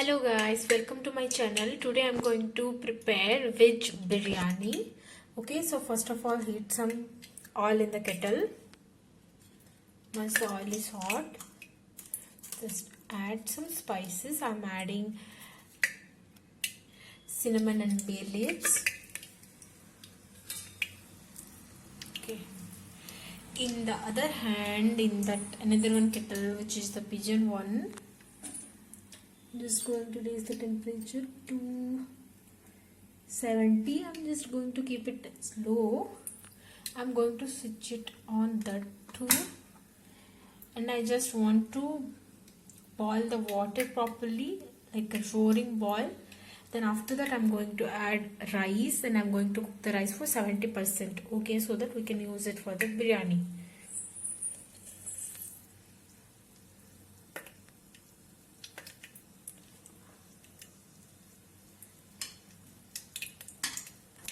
Hello guys, welcome to my channel. Today I'm going to prepare veg biryani. Okay, so first of all heat some oil in the kettle. Once the oil is hot, just add some spices. I'm adding cinnamon and bay leaves. Okay. In the other hand, in that another one kettle, which is the Pigeon one, I'm just going to raise the temperature to 70. I'm just going to keep it slow. I'm going to switch it on that too, and I just want to boil the water properly, like a roaring boil. Then after that I'm going to add rice, and I'm going to cook the rice for 70%. Okay, so that we can use it for the biryani.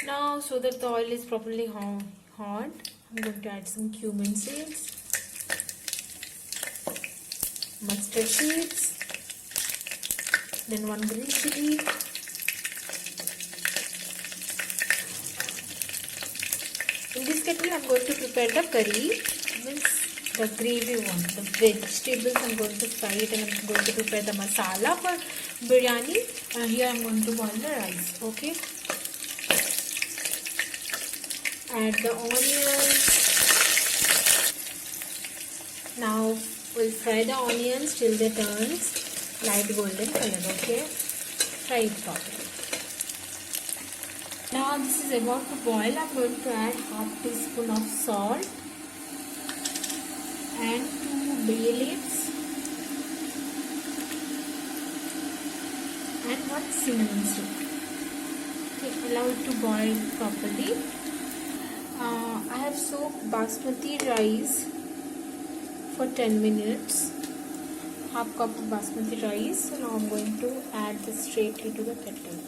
Now, so that the oil is properly hot, I'm going to add some cumin seeds, mustard seeds, then one green chili, in this kettle I'm going to prepare the curry, means the gravy one, the vegetables I'm going to fry it, and I'm going to prepare the masala for biryani, and here I'm going to boil the rice. Okay, add the onions. Now we'll fry the onions till they turns light golden color. Okay, fry it properly. Now this is about to boil. I'm going to add half teaspoon of salt and 2 bay leaves and 1 cinnamon stick. Okay, allow it to boil properly. I have soaked basmati rice for 10 minutes, half cup of basmati rice. So now I'm going to add this straight into the kettle.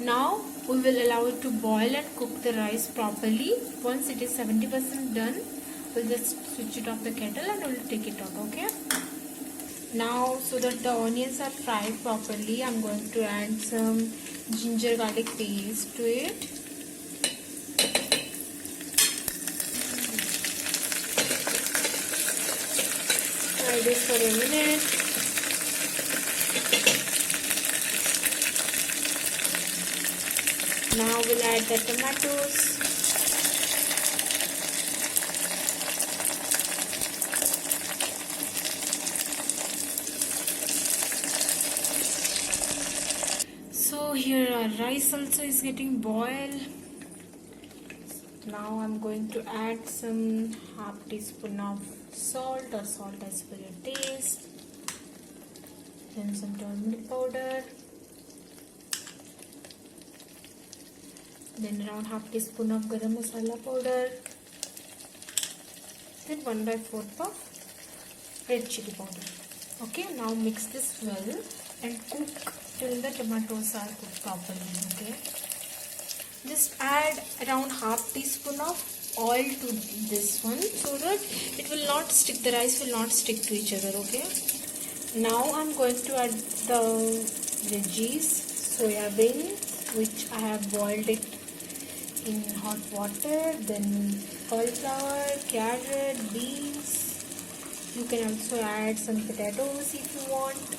Now we will allow it to boil and cook the rice properly. Once it is 70% done, we'll just switch it off the kettle and we'll take it out. Okay. Now, so that the onions are fried properly, I'm going to add some ginger garlic paste to it. Fry this for a minute. Now we'll add the tomatoes. So here our rice also is getting boiled. Now I'm going to add some half teaspoon of salt or salt as per your taste. Then some turmeric powder. Then around half teaspoon of garam masala powder. Then 1/4 of red chili powder. Okay, now mix this well and cook till the tomatoes are cooked properly. Okay, just add around half teaspoon of oil to this one so that it will not stick, the rice will not stick to each other. Okay, now I'm going to add the veggies, soya bean, which I have boiled it in hot water, then cauliflower, carrot, beans. You can also add some potatoes if you want,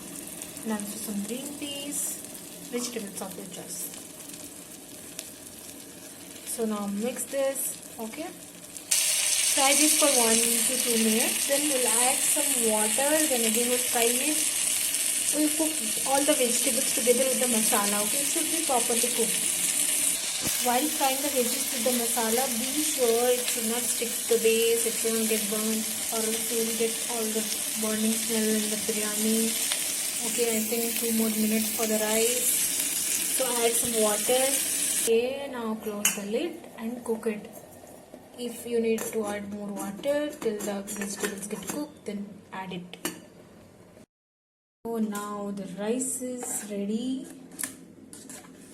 and also some green peas, vegetables of your choice. So now mix this. Okay, fry this for 1 to 2 minutes. Then we'll add some water. Then again we'll fry it. We'll cook all the vegetables together with the masala. Okay, it should be properly cooked. While frying the veggies with the masala, be sure it should not stick to the base, it shouldn't get burnt, or else you will get all the burning smell in the biryani. Okay, I think 2 more minutes for the rice. So add some water. Okay, now close the lid and cook it. If you need to add more water till the vegetables get cooked, then add it. So now the rice is ready.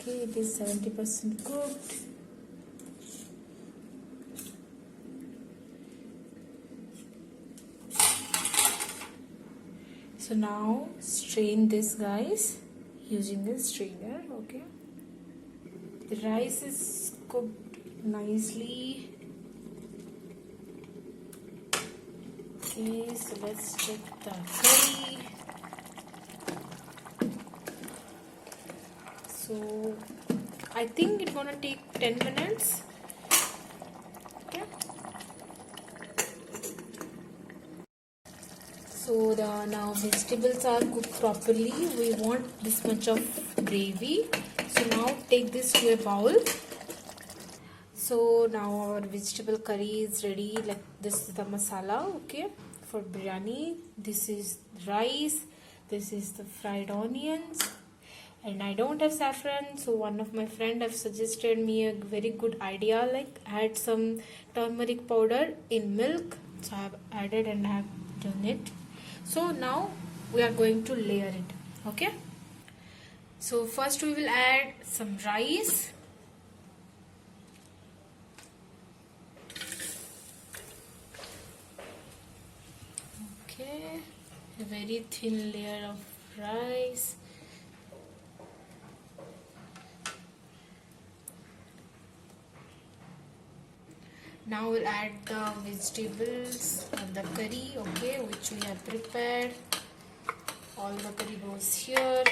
Okay, it is 70% cooked. So now strain this, guys, using this strainer. Okay, the rice is cooked nicely. Okay, so let's check the curry. So I think it's gonna take 10 minutes. Okay. So the now vegetables are cooked properly. We want this much of gravy. So now take this to a bowl. So now our vegetable curry is ready. Like, this is the masala, okay, for biryani. This is rice. This is the fried onions. And I don't have saffron, so one of my friend have suggested me a very good idea, like add some turmeric powder in milk. So I have added and I have done it. So now we are going to layer it. Okay. So first we will add some rice. Okay, a very thin layer of rice. Now we'll add the vegetables and the curry, okay, which we have prepared. All the curry goes here.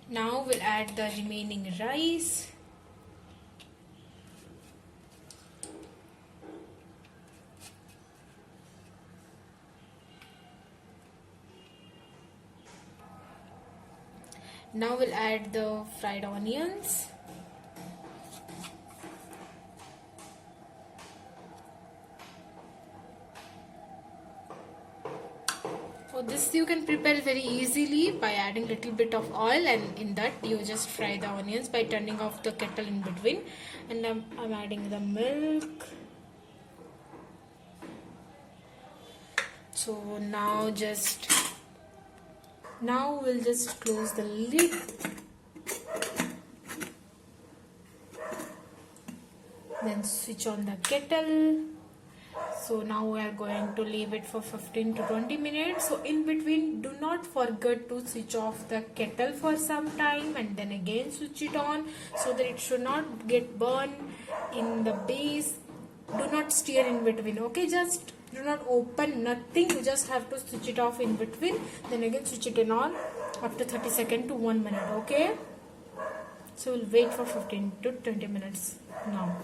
Now we'll add the remaining rice. Now we'll add the fried onions. So this you can prepare very easily by adding little bit of oil, and in that you just fry the onions by turning off the kettle in between. And I'm adding the milk. So now we'll just close the lid. Then switch on the kettle. So now we are going to leave it for 15 to 20 minutes. So in between, do not forget to switch off the kettle for some time and then again switch it on, so that it should not get burned in the base. Do not stir in between, okay? Just do not open nothing. You just have to switch it off in between, then again switch it on after 30 seconds to 1 minute, okay? So we'll wait for 15 to 20 minutes now.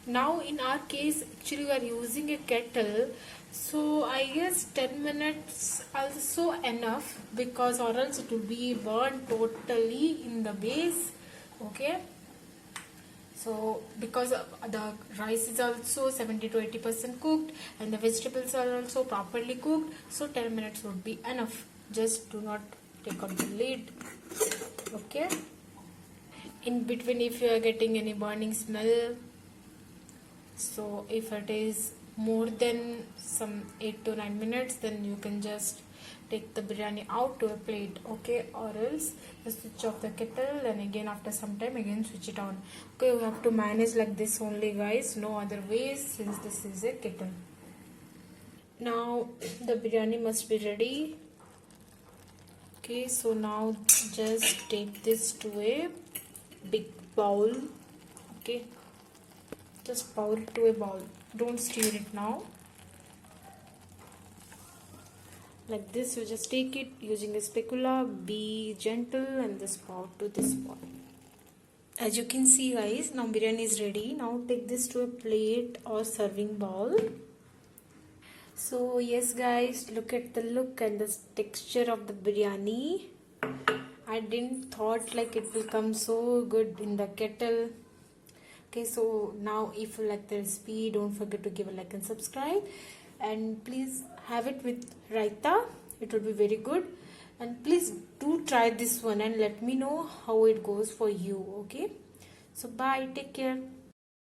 Now in our case, actually we are using a kettle, so I guess 10 minutes also enough, because or else it will be burned totally in the base, okay? So because the rice is also 70 to 80% cooked and the vegetables are also properly cooked, so 10 minutes would be enough. Just do not take out the lid, okay? In between, if you are getting any burning smell, so if it is more than some 8 to 9 minutes, then you can just take the biryani out to a plate, okay? Or else just switch off the kettle and again after some time again switch it on, okay? You have to manage like this only, guys, no other ways, since this is a kettle. Now the biryani must be ready. Okay, so now just take this to a big bowl, okay? Just pour it to a bowl. Don't stir it now. Like this, you just take it using a spatula. Be gentle and just pour to this bowl. As you can see, guys, now biryani is ready. Now take this to a plate or serving bowl. So yes, guys, look at the look and the texture of the biryani. I didn't thought like it will come so good in the kettle. Okay, so now if you like the recipe, don't forget to give a like and subscribe, and please have it with raita. It will be very good, and please do try this one and let me know how it goes for you, okay? So bye, take care.